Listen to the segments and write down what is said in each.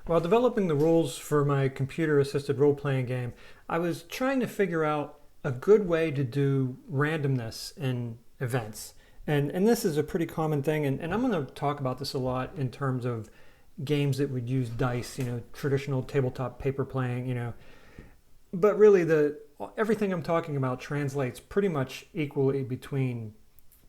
While developing the rules for my computer assisted role playing game, I was trying to figure out a good way to do randomness in events. And this is a pretty common thing, and I'm going to talk about this a lot in terms of games that would use dice, traditional tabletop paper playing, But really, everything I'm talking about translates pretty much equally between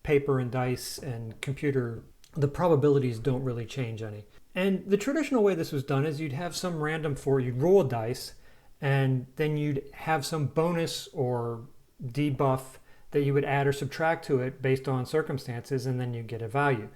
paper and dice and computer. The probabilities don't really change any. And the traditional way this was done is you'd have some you'd roll a dice, and then you'd have some bonus or debuff that you would add or subtract to it based on circumstances, and then you get a value.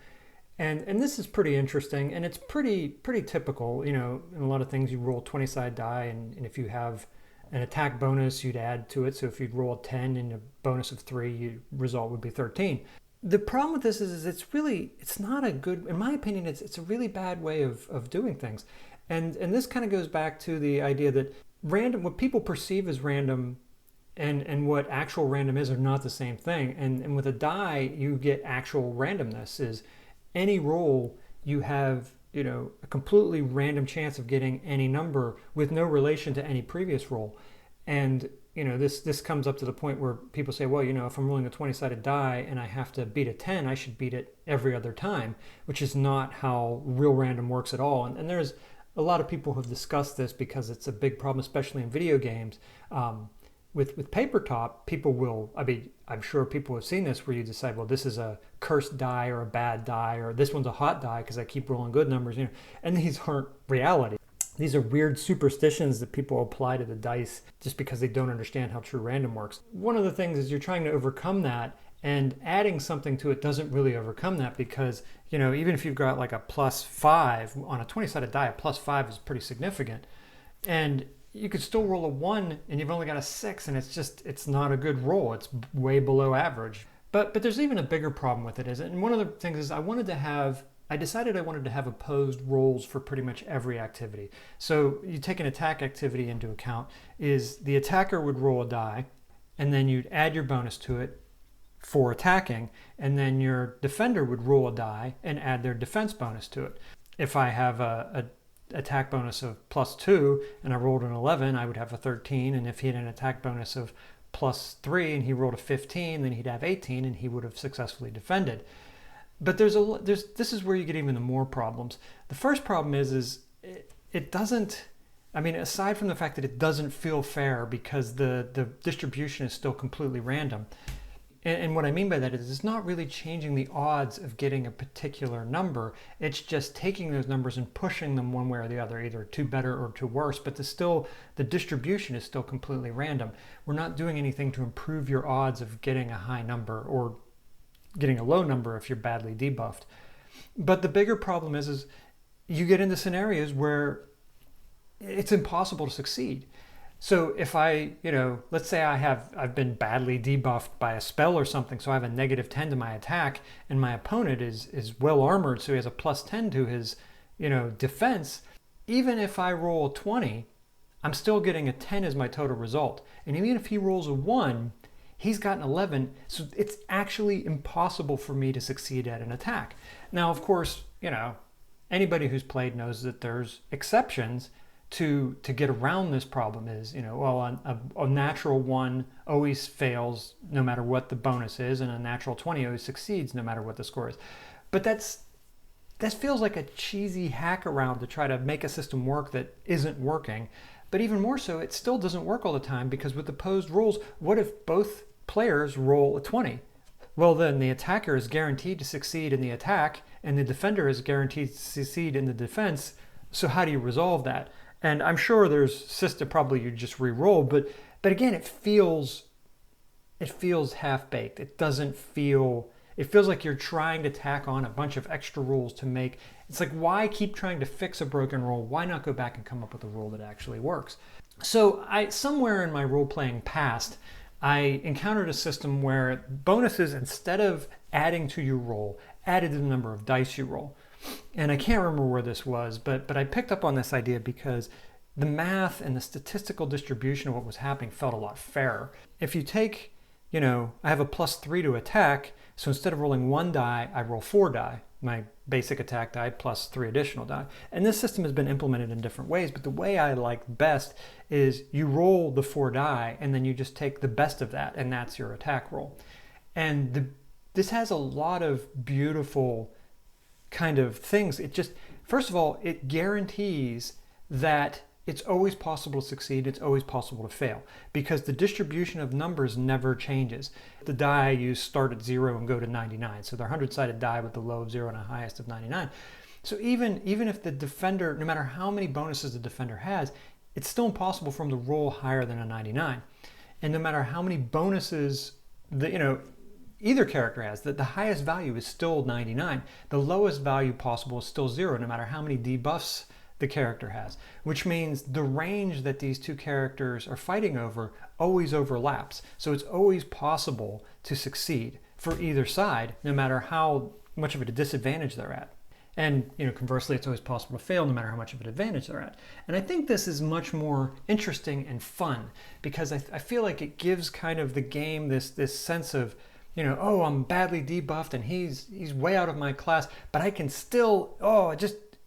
And this is pretty interesting, and it's pretty typical. In a lot of things you roll 20-sided die, and if you have an attack bonus, you'd add to it. So if you'd roll a 10 and a bonus of 3, your result would be 13. The problem with this is it's not a good, in my opinion, it's a really bad way of doing things. And this kind of goes back to the idea that what people perceive as random and what actual random is are not the same thing. And with a die, you get actual randomness. Is any roll you have, a completely random chance of getting any number with no relation to any previous roll. And this comes up to the point where people say, well, if I'm rolling a 20-sided die and I have to beat a 10, I should beat it every other time, which is not how real random works at all. And there's a lot of people who have discussed this because it's a big problem, especially in video games. With paper top, I'm sure people have seen this where you decide, well, this is a cursed die or a bad die, or this one's a hot die because I keep rolling good numbers, and these aren't reality. These are weird superstitions that people apply to the dice just because they don't understand how true random works. One of the things is you're trying to overcome that, and adding something to it doesn't really overcome that because, even if you've got like a +5 on a 20-sided die, a +5 is pretty significant. And you could still roll a 1 and you've only got a 6, and it's not a good roll. It's way below average. But there's even a bigger problem with it, and one of the things is I decided I wanted to have opposed rolls for pretty much every activity. So you take an attack activity into account, is the attacker would roll a die, and then you'd add your bonus to it for attacking, and then your defender would roll a die and add their defense bonus to it. If I have a attack bonus of +2 and I rolled an 11, I would have a 13, and if he had an attack bonus of +3 and he rolled a 15, then he'd have 18 and he would have successfully defended. But this is where you get even more problems. The first problem is it doesn't, aside from the fact that it doesn't feel fair because the distribution is still completely random. And what I mean by that is it's not really changing the odds of getting a particular number. It's just taking those numbers and pushing them one way or the other, either to better or to worse, but the distribution is still completely random. We're not doing anything to improve your odds of getting a high number or getting a low number if you're badly debuffed. But the bigger problem is you get into scenarios where it's impossible to succeed. So if let's say I've been badly debuffed by a spell or something, so I have a -10 to my attack, and my opponent is well armored, so he has a +10 to his, defense. Even if I roll a 20, I'm still getting a 10 as my total result. And even if he rolls a 1, he's got an 11, so it's actually impossible for me to succeed at an attack. Now, of course, anybody who's played knows that there's exceptions to get around this problem. Is, a natural 1 always fails no matter what the bonus is, and a natural 20 always succeeds no matter what the score is. But that feels like a cheesy hack around to try to make a system work that isn't working. But even more so, it still doesn't work all the time, because with opposed rolls, what if both players roll a 20? Well, then the attacker is guaranteed to succeed in the attack, and the defender is guaranteed to succeed in the defense. So how do you resolve that? And I'm sure there's system probably you just re-roll, but again, it feels half-baked. It feels like you're trying to tack on a bunch of extra rules to make. It's like, why keep trying to fix a broken rule? Why not go back and come up with a rule that actually works? So somewhere in my role-playing past, I encountered a system where bonuses, instead of adding to your roll, added to the number of dice you roll. And I can't remember where this was, but I picked up on this idea because the math and the statistical distribution of what was happening felt a lot fairer. If you take, I have a +3 to attack, so instead of rolling 1 die, I roll 4 die. my basic attack die plus 3 additional die. And this system has been implemented in different ways, but the way I like best is you roll the 4 die and then you just take the best of that, and that's your attack roll. And this has a lot of beautiful kind of things. It just, first of all, it guarantees that it's always possible to succeed, it's always possible to fail, because the distribution of numbers never changes. The die I use start at 0 and go to 99, so they're 100-sided die with the low of 0 and a highest of 99. So even if the defender, no matter how many bonuses the defender has, it's still impossible for him to roll higher than a 99. And no matter how many bonuses either character has, that the highest value is still 99. The lowest value possible is still 0, no matter how many debuffs the character has, which means the range that these two characters are fighting over always overlaps. So it's always possible to succeed for either side, no matter how much of a disadvantage they're at. And conversely, it's always possible to fail no matter how much of an advantage they're at. And I think this is much more interesting and fun, because I feel like it gives kind of the game this sense of, oh, I'm badly debuffed and he's way out of my class, but I can still,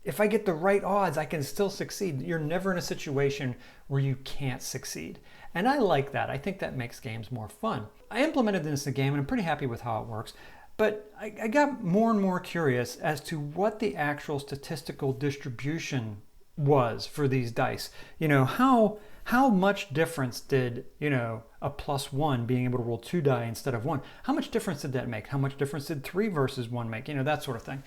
if I get the right odds, I can still succeed. You're never in a situation where you can't succeed. And I like that. I think that makes games more fun. I implemented this in the game and I'm pretty happy with how it works. But I got more and more curious as to what the actual statistical distribution was for these dice. How much difference did, a +1 being able to roll 2 die instead of 1, how much difference did that make? How much difference did 3 versus 1 make? That sort of thing.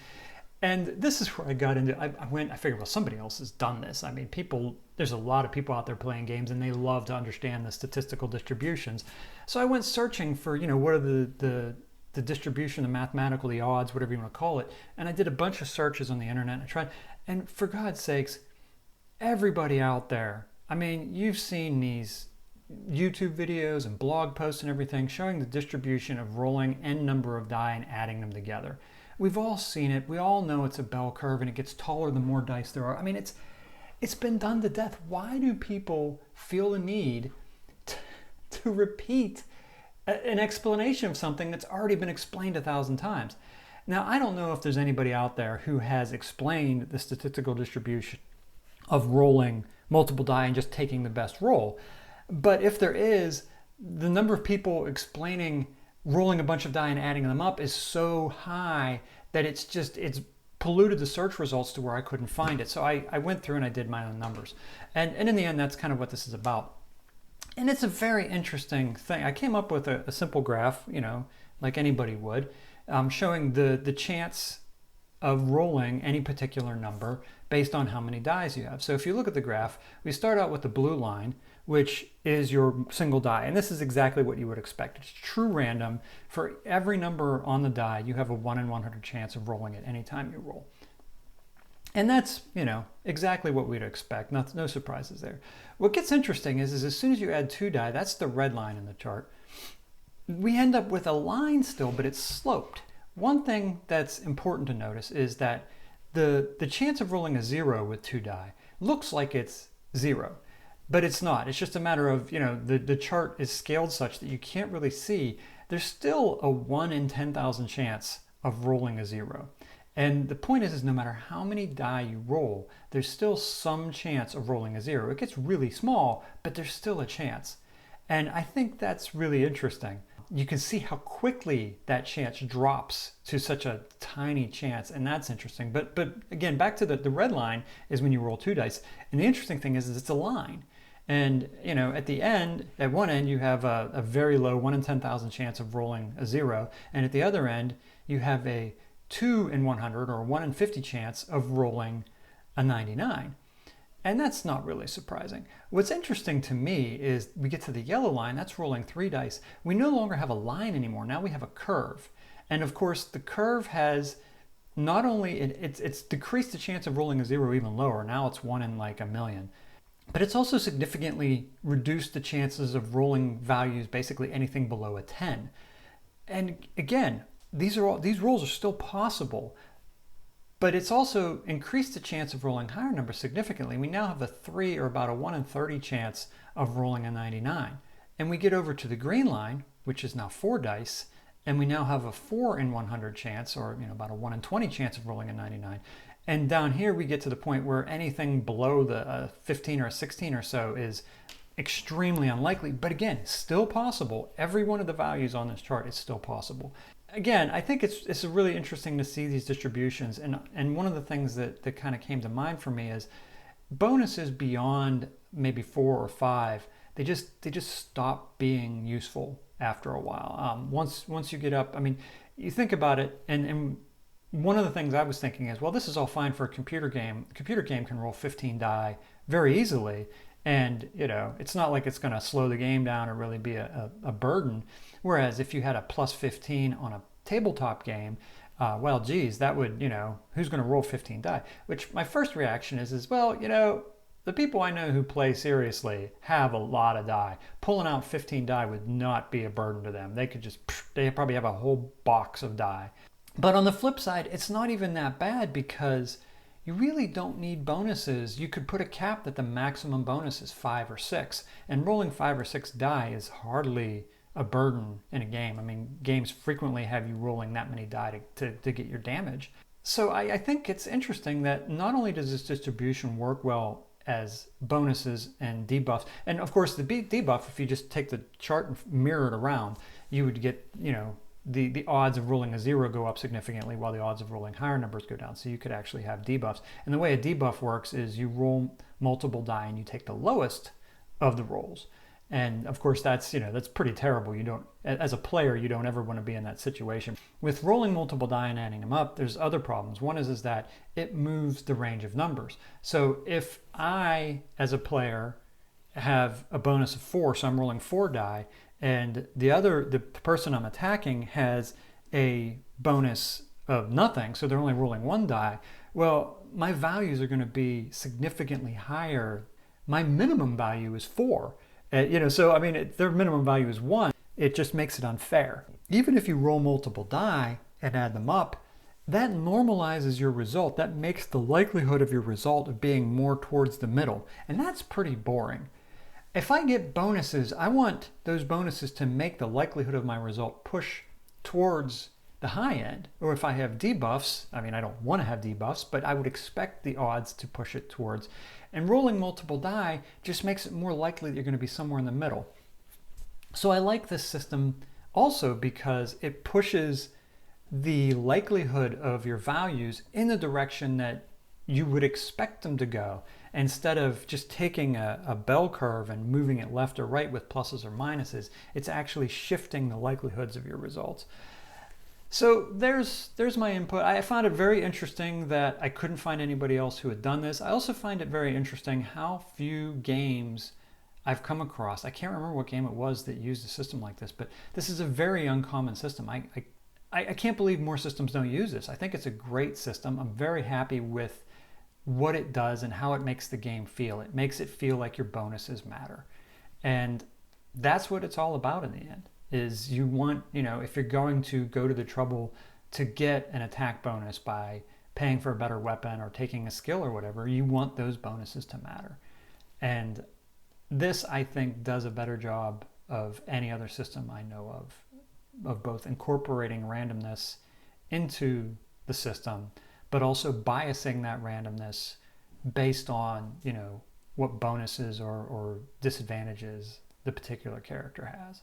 And this is where I got into, I figured, well, somebody else has done this. I mean, there's a lot of people out there playing games and they love to understand the statistical distributions. So I went searching for, what are the distribution, the mathematical, the odds, whatever you want to call it. And I did a bunch of searches on the internet and I tried, and for God's sakes, everybody out there, I mean, you've seen these YouTube videos and blog posts and everything showing the distribution of rolling n number of die and adding them together. We've all seen it. We all know it's a bell curve and it gets taller the more dice there are. I mean, it's been done to death. Why do people feel the need to repeat an explanation of something that's already been explained 1,000 times? Now, I don't know if there's anybody out there who has explained the statistical distribution of rolling multiple die and just taking the best roll. But if there is, the number of people explaining rolling a bunch of die and adding them up is so high that it's polluted the search results to where I couldn't find it. So I went through and I did my own numbers. And in the end, that's kind of what this is about. And it's a very interesting thing. I came up with a simple graph, like anybody would, showing the chance of rolling any particular number based on how many dies you have. So if you look at the graph, we start out with the blue line, which is your single die. And this is exactly what you would expect. It's true random. For every number on the die, you have a 1 in 100 chance of rolling it anytime you roll. And that's, exactly what we'd expect. No surprises there. What gets interesting is as soon as you add 2 die, that's the red line in the chart, we end up with a line still, but it's sloped. One thing that's important to notice is that the chance of rolling a 0 with 2 die looks like it's 0. But it's not. It's just a matter of, the chart is scaled such that you can't really see. There's still a 1 in 10,000 chance of rolling a 0. And the point is no matter how many die you roll, there's still some chance of rolling a 0. It gets really small, but there's still a chance. And I think that's really interesting. You can see how quickly that chance drops to such a tiny chance, and that's interesting. But again, back to the red line is when you roll 2 dice. And the interesting thing is it's a line. And, at the end, at one end, you have a very low 1 in 10,000 chance of rolling a 0. And at the other end, you have a 2 in 100 or 1 in 50 chance of rolling a 99. And that's not really surprising. What's interesting to me is we get to the yellow line, that's rolling 3 dice. We no longer have a line anymore. Now we have a curve. And of course, the curve has not only, it's decreased the chance of rolling a 0 even lower. Now it's 1 in like a million. But it's also significantly reduced the chances of rolling values, basically anything below a 10. And again, these rolls are still possible, but it's also increased the chance of rolling higher numbers significantly. We now have a 3 or about a 1 in 30 chance of rolling a 99. And we get over to the green line, which is now 4 dice, and we now have a 4 in 100 chance, or about a 1 in 20 chance of rolling a 99. And down here we get to the point where anything below the 15 or 16 or so is extremely unlikely, but again, still possible. Every one of the values on this chart is still possible. Again, I think it's really interesting to see these distributions, and one of the things that kind of came to mind for me is bonuses beyond maybe 4 or 5. They just stop being useful after a while. Once you get up, I mean, you think about it, and one of the things I was thinking is, well, this is all fine for a computer game. A computer game can roll 15 die very easily, and it's not like it's going to slow the game down or really be a burden. Whereas if you had a plus 15 on a tabletop game, well, geez, that would, who's going to roll 15 die? Which my first reaction is well, the people I know who play seriously have a lot of die. Pulling out 15 die would not be a burden to them. They probably have a whole box of die. But on the flip side, it's not even that bad because you really don't need bonuses. You could put a cap that the maximum bonus is 5 or 6, and rolling 5 or 6 die is hardly a burden in a game. I mean, games frequently have you rolling that many die to get your damage. So I think it's interesting that not only does this distribution work well as bonuses and debuffs, and of course the debuff, if you just take the chart and mirror it around, you would get, the odds of rolling a 0 go up significantly while the odds of rolling higher numbers go down. So you could actually have debuffs. And the way a debuff works is you roll multiple die and you take the lowest of the rolls. And of course that's pretty terrible. As a player, you don't ever want to be in that situation. With rolling multiple die and adding them up, there's other problems. One is that it moves the range of numbers. So if I, as a player, have a bonus of 4, so I'm rolling 4 die, and the person I'm attacking has a bonus of nothing, so they're only rolling 1 die, well, my values are going to be significantly higher. My minimum value is 4. So I mean, their minimum value is 1. It just makes it unfair. Even if you roll multiple die and add them up, that normalizes your result. That makes the likelihood of your result of being more towards the middle. And that's pretty boring. If I get bonuses, I want those bonuses to make the likelihood of my result push towards the high end. Or if I have debuffs, I mean, I don't want to have debuffs, but I would expect the odds to push it towards. And rolling multiple die just makes it more likely that you're going to be somewhere in the middle. So I like this system also because it pushes the likelihood of your values in the direction that you would expect them to go, instead of just taking a bell curve and moving it left or right with pluses or minuses. It's actually shifting the likelihoods of your results. So there's my input. I found it very interesting that I couldn't find anybody else who had done this. I also find it very interesting how few games I've come across. I can't remember what game it was that used a system like this, but this is a very uncommon system. I can't believe more systems don't use this. I think it's a great system. I'm very happy with what it does and how it makes the game feel. It makes it feel like your bonuses matter. And that's what it's all about in the end, is you want, if you're going to go to the trouble to get an attack bonus by paying for a better weapon or taking a skill or whatever, you want those bonuses to matter. And this, I think, does a better job of any other system I know of both incorporating randomness into the system, but also biasing that randomness based on, what bonuses or disadvantages the particular character has.